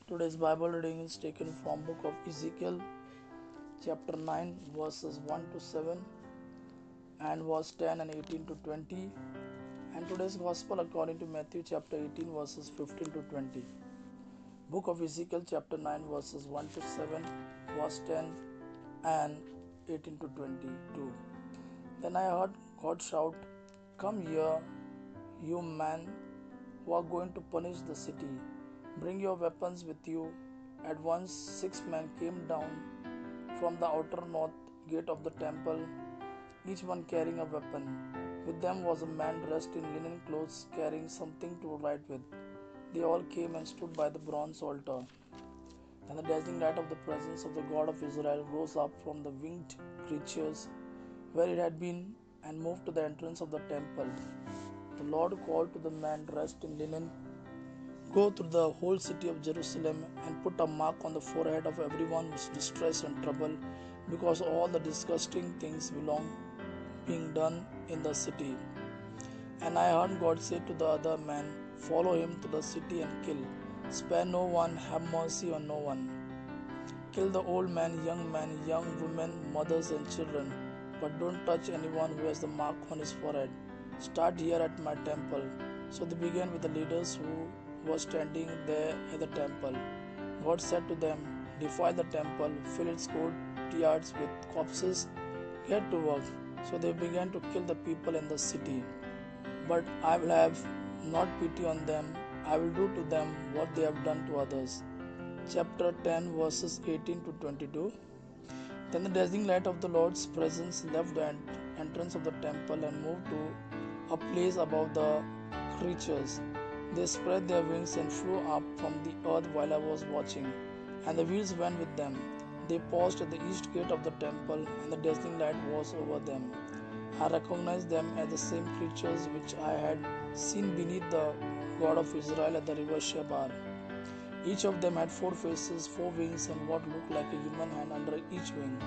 Today's Bible reading is taken from book of Ezekiel chapter 9 verses 1 to 7 and verse 10 and 18 to 20, and today's gospel according to Matthew chapter 18 verses 15 to 20. Book of Ezekiel chapter 9 verses 1 to 7, verse 10 and 18 to 22. Then I heard God shout, "Come here, you men who are going to punish the city. Bring your weapons with you." At once 6 men came down from the outer north gate of the temple, each one carrying a weapon. With them was a man dressed in linen clothes, carrying something to write with. They all came and stood by the bronze altar. And the dazzling light of the presence of the God of Israel rose up from the winged creatures where it had been and moved to the entrance of the temple. The Lord called to the man dressed in linen, "Go through the whole city of Jerusalem and put a mark on the forehead of everyone who is distressed and troubled, because all the disgusting things being done in the city." And I heard God say to the other man, "Follow him to the city and kill. Spare no one, have mercy on no one. Kill the old man, young women, mothers and children, but don't touch anyone who has the mark on his forehead. Start here at my temple." So they began with the leaders who were standing there at the temple. God said to them, "Defile the temple, fill its courtyards with corpses, get to work." So they began to kill the people in the city. But I will have not pity on them. I will do to them what they have done to others. Chapter 10 verses 18 to 22. Then the dazzling light of the Lord's presence left the entrance of the temple and moved to a place above the creatures. They spread their wings and flew up from the earth while I was watching, and the wheels went with them. They paused at the east gate of the temple, and the dazzling light was over them. I recognized them as the same creatures which I had seen beneath the God of Israel at the river Chebar. Each of them had 4 faces, 4 wings, and what looked like a human hand under each wing.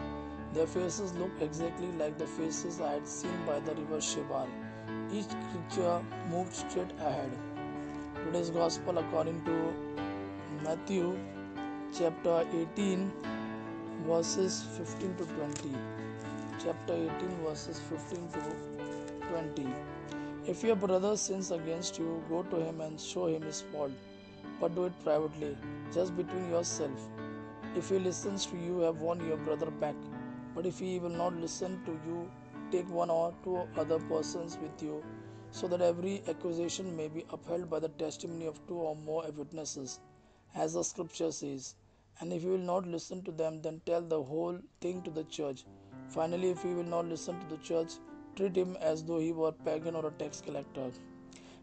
Their faces looked exactly like the faces I had seen by the river Chebar. Each creature moved straight ahead. Today's Gospel according to Matthew chapter 18 verses 15 to 20. Chapter 18 verses 15 to 20. If your brother sins against you, go to him and show him his fault, but do it privately, just between yourself. If he listens to you, have won your brother back. But if he will not listen to you, take 1 or 2 other persons with you, so that every accusation may be upheld by the testimony of 2 or more witnesses, as the scripture says. And if you will not listen to them, then tell the whole thing to the church. Finally, if he will not listen to the church, treat him as though he were a pagan or a tax collector.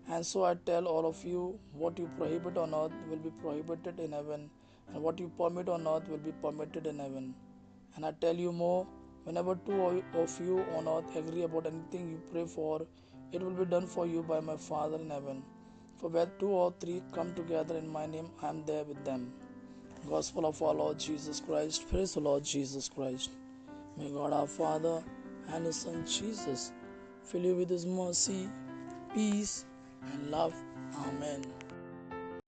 And so I tell all of you, what you prohibit on earth will be prohibited in heaven, and what you permit on earth will be permitted in heaven. And I tell you more, whenever 2 of you on earth agree about anything you pray for, it will be done for you by my Father in heaven. For where 2 or 3 come together in my name, I am there with them. Gospel of our Lord Jesus Christ. Praise the Lord Jesus Christ. May God our Father and His Son Jesus fill you with His mercy, peace, and love. Amen.